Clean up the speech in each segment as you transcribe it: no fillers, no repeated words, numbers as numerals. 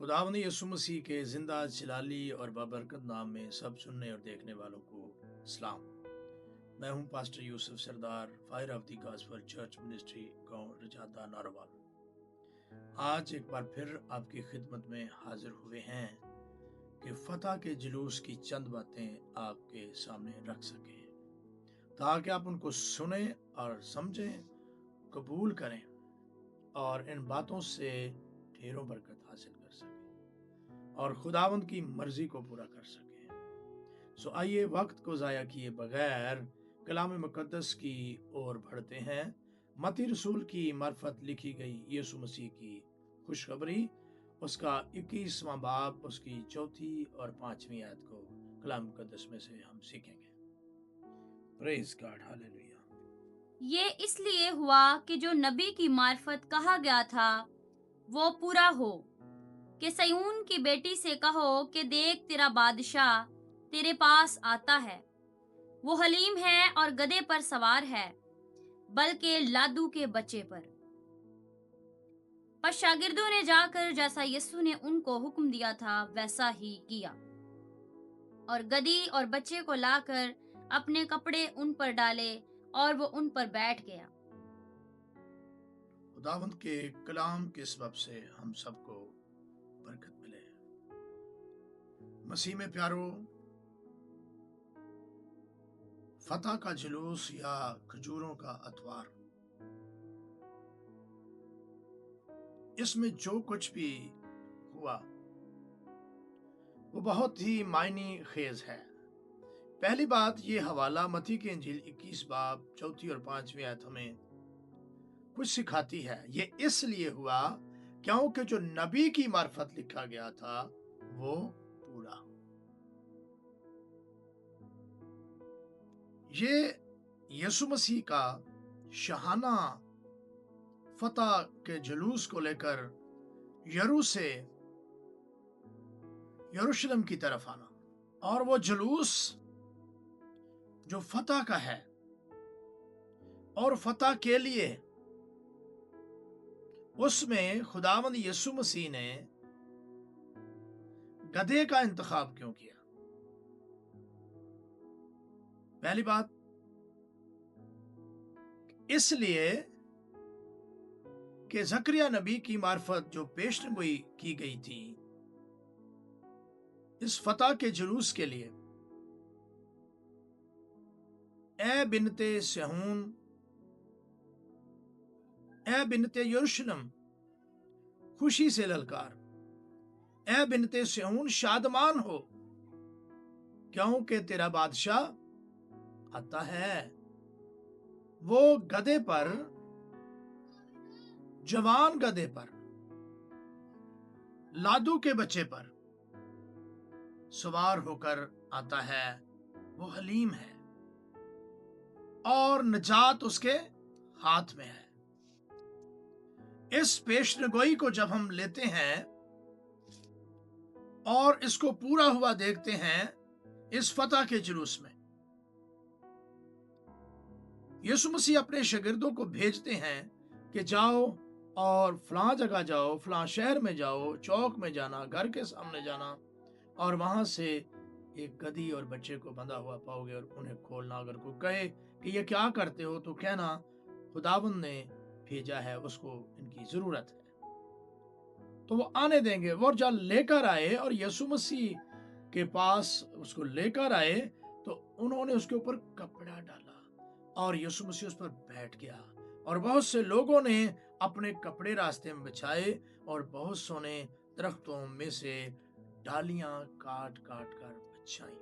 खुदावंद यीशु मसीह के जिंदा जलाली और बाबरकत नाम में सब सुनने और देखने वालों को सलाम। मैं हूं pastor Yusuf Sardar, fire of the gospel church ministry गांव रजादा नारोवाल। आज एक बार फिर आपकी खिदमत में हाजिर हुए हैं कि फतह के जुलूस की चंद बातें आपके सामने रख सकें, ताकि आप उनको सुने और समझें, कबूल करें और इन बातों से ढेरों बरकत हासिल कर सकें और खुदावंद की मर्जी को पूरा कर सकें। सो आइए वक्त को ज़ाया किए बगैर कलाम मुकद्दस की ओर बढ़ते हैं। मत्ती रसूल की मार्फत लिखी गई यीशु मसीह की खुशखबरी, उसका 21वां बाब, उसकी 4 और 5वीं आयत को कलाम मुकद्दस में से हम सीखेंगे। Praise God, hallelujah. ये इसलिए हुआ कि जो नबी की मार्फत कहा गया था वो पूरा हो कि सयून की बेटी से कहो कि देख तेरा बादशाह तेरे पास आता है। वो हलीम है और गधे पर सवार है, बल्कि लादू के बच्चे पर शागिर्दों ने जाकर जैसा यीशु ने उनको हुक्म दिया था वैसा ही किया और गधी और बच्चे को लाकर अपने कपड़े उन पर डाले और वो उन पर बैठ गया। खुदावंद के कलाम के सबब से हम सबको बरकत मिले। मसीह में प्यारो, फतह का जुलूस या खजूरों का अतवार, इसमें जो कुछ भी हुआ वो बहुत ही मायने खेज है। पहली बात, ये हवाला मत्ती के इंजील 21 बाब 4 और 5वीं आयत हमें कुछ सिखाती है। ये इसलिए हुआ क्योंकि जो नबी की मार्फत लिखा गया था वो पूरा। ये यीशु मसीह का शहाना फतह के जुलूस को लेकर यरूशलेम की तरफ आना, और वो जुलूस जो फतह का है और फतह के लिए उसमें खुदावंद यीशु मसीह ने गधे का इंतखाब क्यों किया? पहली बात, इसलिए कि जकरिया नबी की मार्फत जो पेशगोई की गई थी इस फतह के जुलूस के लिए, ए बिनते सहून, ए बिनते यरूशलेम, खुशी से ललकार, ए बिनते सहून शादमान हो, क्योंकि तेरा बादशाह आता है। वो गधे पर, जवान गधे पर, लादू के बच्चे पर सवार होकर आता है। वो हलीम है और निजात उसके हाथ में है। इस पेशनगोई को जब हम लेते हैं और इसको पूरा हुआ देखते हैं इस फतह के जुलूस में, यीशु मसीह अपने शागिर्दों को भेजते हैं कि जाओ और फलां जगह जाओ, फलां शहर में जाओ, चौक में जाना, घर के सामने जाना, और वहां से एक गधी और बच्चे को बंधा हुआ पाओगे और उन्हें खोलना। अगर कोई कहे कि ये क्या करते हो तो कहना खुदावंद ने भेजा है, उसको इनकी जरूरत है, तो वो आने देंगे। वो जब लेकर आए और यीशु मसीह के पास उसको लेकर आए तो उन्होंने उसके ऊपर कपड़ा डाला और यीशु मसीह उस पर बैठ गया, और बहुत से लोगों ने अपने कपड़े रास्ते में बिछाए और बहुत सोने दरख्तों में से डालियां काट काट कर बिछाई,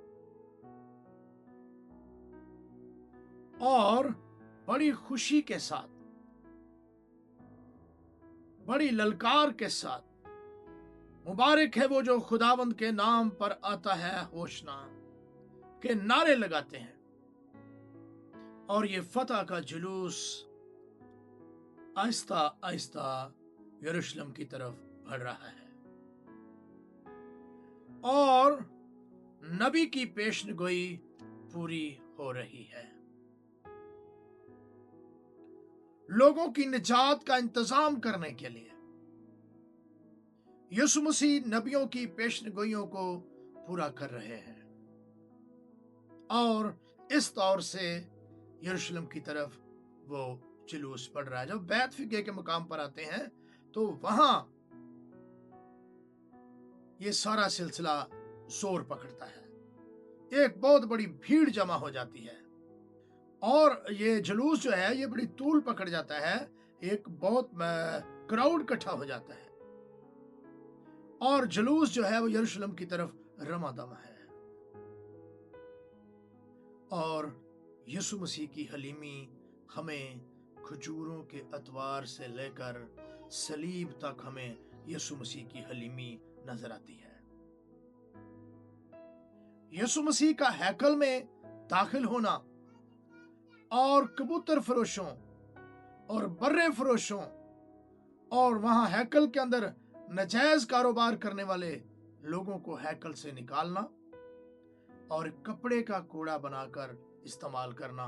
और बड़ी खुशी के साथ, बड़ी ललकार के साथ, मुबारक है वो जो खुदावंद के नाम पर आता है, होशना के नारे लगाते हैं। और ये फतह का जुलूस आहिस्ता आहिस्ता यरूशलेम की तरफ बढ़ रहा है और नबी की पेशनगोई पूरी हो रही है। लोगों की निजात का इंतजाम करने के लिए यीशु मसीह नबियों की पेशनगोइयों को पूरा कर रहे हैं और इस तौर से यरूशलेम की तरफ वो जुलूस पड़ रहा है। जब बैत फिगे के मुकाम पर आते हैं तो वहां ये सारा सिलसिला जोर पकड़ता है, एक बहुत बड़ी भीड़ जमा हो जाती है और ये जुलूस जो है ये बड़ी तूल पकड़ जाता है, एक बहुत क्राउड इकट्ठा हो जाता है और जुलूस जो है वो यरूशलेम की तरफ रमादम है। और यीशु मसीह की हलीमी हमें खजूरों के अतवार से लेकर सलीब तक हमें यीशु मसीह की हलीमी नजर आती है। यीशु मसीह का हैकल में दाखिल होना और कबूतर फरोशों और बर्रे फरोशों और वहां हैकल के अंदर नजायज कारोबार करने वाले लोगों को हैकल से निकालना और कपड़े का कूड़ा बनाकर इस्तेमाल करना,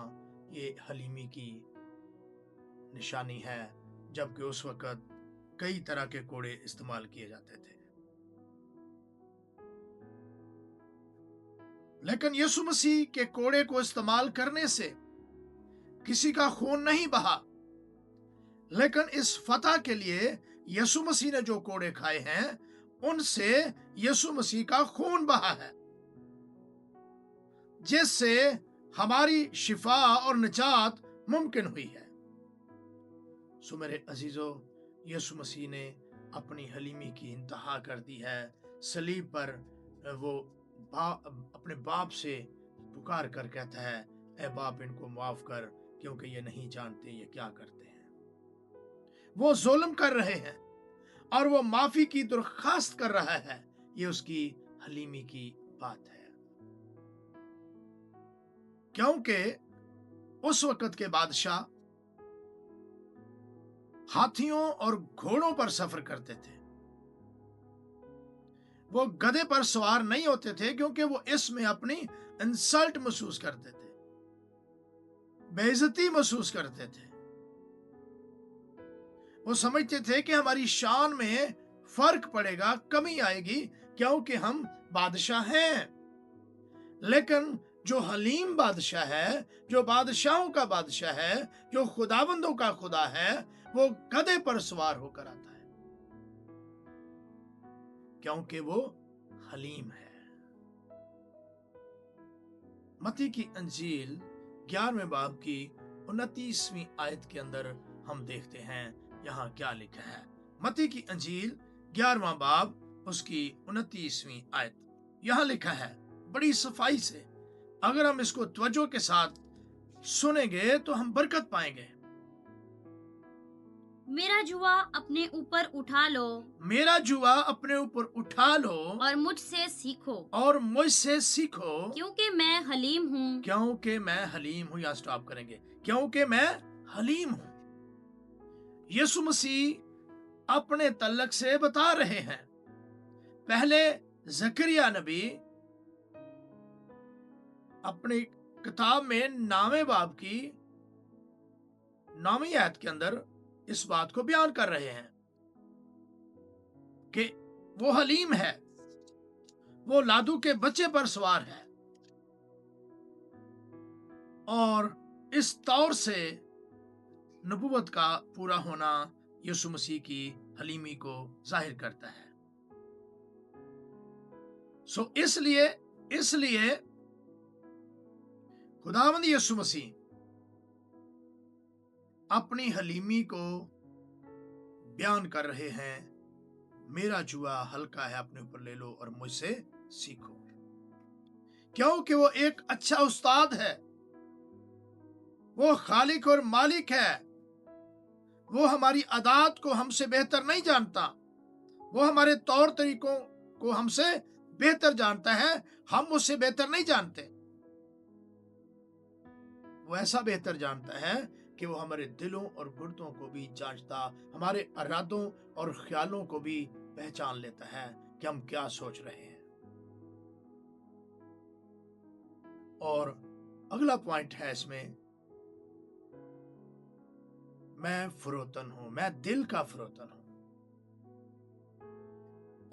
ये हलीमी की निशानी है, जबकि उस वक्त कई तरह के कूड़े इस्तेमाल किए जाते थे। लेकिन यीशु मसीह के कूड़े को इस्तेमाल करने से किसी का खून नहीं बहा, लेकिन इस फतह के लिए यीशु मसीह ने जो कोड़े खाए हैं उनसे यीशु मसीह का खून बहा है, जिससे हमारी शिफा और निजात मुमकिन हुई है। सो मेरे अजीजों, यीशु मसीह ने अपनी हलीमी की इंतहा कर दी है। सलीब पर वो अपने बाप से पुकार कर कहता है, ए बाप, इनको माफ कर, क्योंकि ये नहीं जानते ये क्या करते हैं। वो जुल्म कर रहे हैं और वो माफी की दरख्वास्त कर रहा है। ये उसकी हलीमी की बात है, क्योंकि उस वक्त के बादशाह हाथियों और घोड़ों पर सफर करते थे। वो गधे पर सवार नहीं होते थे, क्योंकि वो इसमें अपनी इंसल्ट महसूस करते थे, बेइज्जती महसूस करते थे। वो समझते थे कि हमारी शान में फर्क पड़ेगा, कमी आएगी, क्योंकि हम बादशाह हैं। लेकिन जो हलीम बादशाह है, जो बादशाहों का बादशाह है, जो खुदाबंदों का खुदा है, वो गधे पर सवार होकर आता है, क्योंकि वो हलीम है। मत्ती की अंजील 11वें बाब की 29वीं आयत के अंदर हम देखते हैं यहाँ क्या लिखा है। मत्ती की अंजील 11वां बाब उसकी 29वीं आयत, यहाँ लिखा है बड़ी सफाई से। अगर हम इसको तवज्जो के साथ सुनेंगे तो हम बरकत पाएंगे। मेरा जुआ अपने ऊपर उठा लो, मेरा जुआ अपने ऊपर उठा लो और मुझसे सीखो, और मुझसे सीखो, क्योंकि मैं हलीम हूँ। क्योंकि मैं हलीम हूँ। यहाँ स्टॉप करेंगे, क्योंकि मैं हलीम हूँ। यीशु मसीह अपने तल्लक से बता रहे हैं। पहले जकरिया नबी अपनी किताब में 9वें बाब की 9वीं आयत के अंदर इस बात को बयान कर रहे हैं कि वो हलीम है, वो लादू के बच्चे पर सवार है, और इस तौर से नबूवत का पूरा होना यीशु मसीह की हलीमी को जाहिर करता है। सो इसलिए खुदावंद यीशु मसीह अपनी हलीमी को बयान कर रहे हैं, मेरा जुआ हल्का है, अपने ऊपर ले लो और मुझसे सीखो, क्योंकि वो एक अच्छा उस्ताद है, वो खालिक और मालिक है। वो हमारी आदत को हमसे बेहतर नहीं जानता, वो हमारे तौर तरीकों को हमसे बेहतर जानता है, हम उससे बेहतर नहीं जानते। वो ऐसा बेहतर जानता है कि वो हमारे दिलों और गुर्दों को भी जांचता, हमारे इरादों और ख्यालों को भी पहचान लेता है कि हम क्या सोच रहे हैं। और अगला पॉइंट है इसमें, मैं फरोतन हूं, मैं दिल का फरोतन हूं।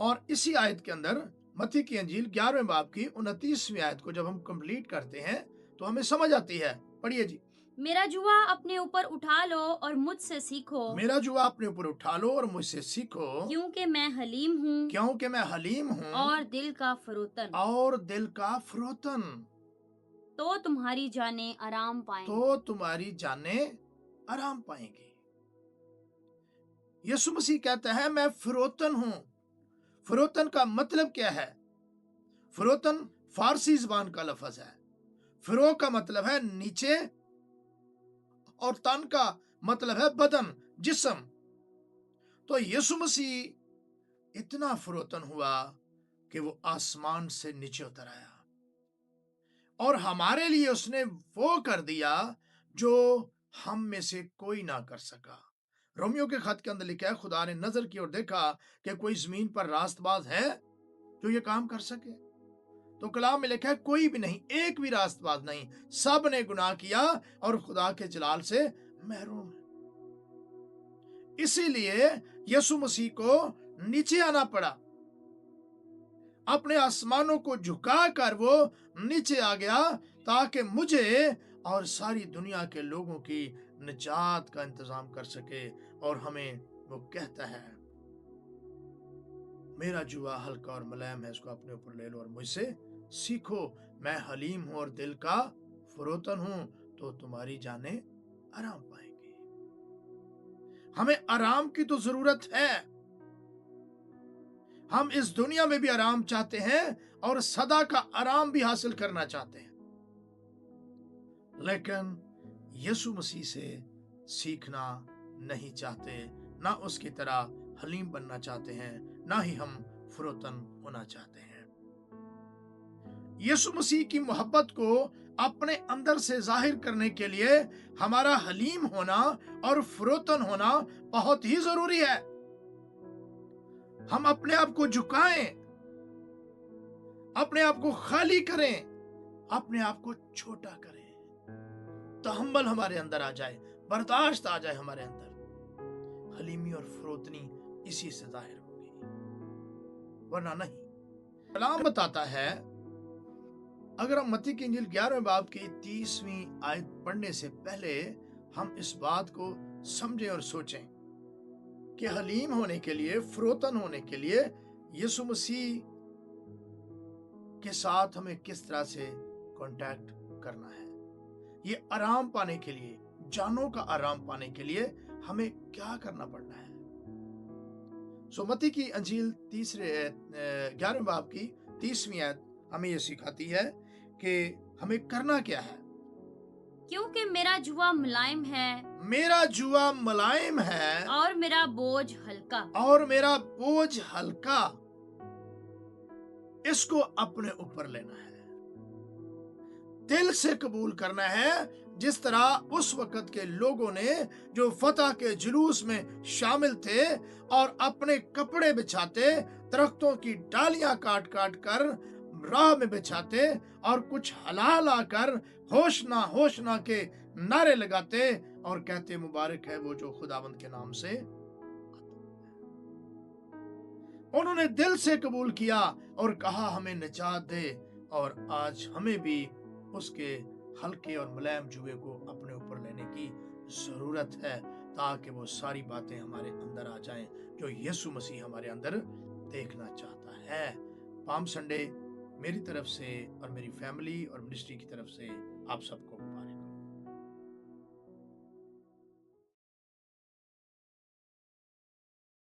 और इसी आयत के अंदर मत्ती की अंजील 11वें बाब की 29वीं आयत को जब हम कंप्लीट करते हैं तो हमें समझ आती है। पढ़िए जी। मेरा जुआ अपने ऊपर उठा लो और मुझसे सीखो, मेरा जुआ अपने ऊपर उठा लो और मुझसे सीखो, क्योंकि मैं हलीम हूँ क्योंकि मैं हलीम हूँ और दिल का फरोतन, और दिल का फरोतन, तो तुम्हारी जानें आराम पाएंगी। तो तुम्हारी जानें आराम पाएंगी। यीशु मसीह कहता है मैं फरोतन हूं। फरोतन का मतलब क्या है? फरोतन फारसी जबान का लफ्ज है। फिरो का मतलब है नीचे और तन का मतलब है बदन, जिस्म। तो यीशु मसीह इतना फरोतन हुआ कि वो आसमान से नीचे उतर आया और हमारे लिए उसने वो कर दिया जो हम में से कोई ना कर सका। रोमियो के खत के अंदर लिखा है, खुदा ने नजर की ओर देखा कि कोई जमीन पर रास्तबाज है जो ये काम कर सके। तो कलाम में लिखा है कोई भी नहीं, एक भी रास्तबाज नहीं, सब ने गुनाह किया और खुदा के जलाल से महरूम है। इसीलिए यीशु मसीह को नीचे आना पड़ा। अपने आसमानों को झुकाकर वो नीचे आ गया ताकि मुझे और सारी दुनिया के लोगों की निजात का इंतजाम कर सके। और हमें वो कहता है मेरा जुआ हल्का और मुलायम है, इसको अपने ऊपर ले लो और मुझसे सीखो, मैं हलीम हूं और दिल का फरोतन हूं, तो तुम्हारी जानें आराम पाएंगी। हमें आराम की तो जरूरत है। हम इस दुनिया में भी आराम चाहते हैं और सदा का आराम भी हासिल करना चाहते हैं, लेकिन यीशु मसीह से सीखना नहीं चाहते, ना उसकी तरह हलीम बनना चाहते हैं, ना ही हम फरोतन होना चाहते हैं। यीशु मसीह की मोहब्बत को अपने अंदर से जाहिर करने के लिए हमारा हलीम होना और फरोतन होना बहुत ही जरूरी है। हम अपने आप को झुकाएं, अपने आप को खाली करें, अपने आप को छोटा करें, तहम्मुल हमारे अंदर आ जाए, बर्दाश्त आ जाए हमारे अंदर। हलीमी और फरोतनी इसी से जाहिर होगी, वरना नहीं। कलाम बताता है, अगर हम मत्ती की इंजील 11वें बाब की 30वीं आयत पढ़ने से पहले हम इस बात को समझें और सोचें कि हलीम होने के लिए, फरोतन होने के लिए यीशु मसीह के साथ हमें किस तरह से कांटेक्ट करना है। ये आराम पाने के लिए, जानों का आराम पाने के लिए हमें क्या करना पड़ना है। सो मत्ती की अंजील 11वें बाब की 30वीं आयत हमें ये सिखाती है कि हमें करना क्या है। क्योंकि मेरा जुआ मुलायम है, मेरा जुआ मुलायम है और मेरा बोझ हल्का। और मेरा बोझ हल्का। इसको अपने ऊपर लेना है, दिल से कबूल करना है, जिस तरह उस वक्त के लोगों ने जो फतह के जुलूस में शामिल थे और अपने कपड़े बिछाते, दरख्तों की डालियां काट काट कर राह में बिछाते और कुछ हलाल आकर होश ना के नारे लगाते और कहते मुबारक है वो जो खुदावंद के नाम से। उन्होंने दिल से कबूल किया और कहा हमें निजात दे, और आज हमें भी उसके हल्के और मुलायम जुए को अपने ऊपर लेने की जरूरत है, ताकि वो सारी बातें हमारे अंदर आ जाएं जो यीशु मसीह हमारे अंदर देखना चाहता है। पाम संडे मेरी तरफ से और मेरी फैमिली और मिनिस्ट्री की तरफ से आप सबको मुबारक।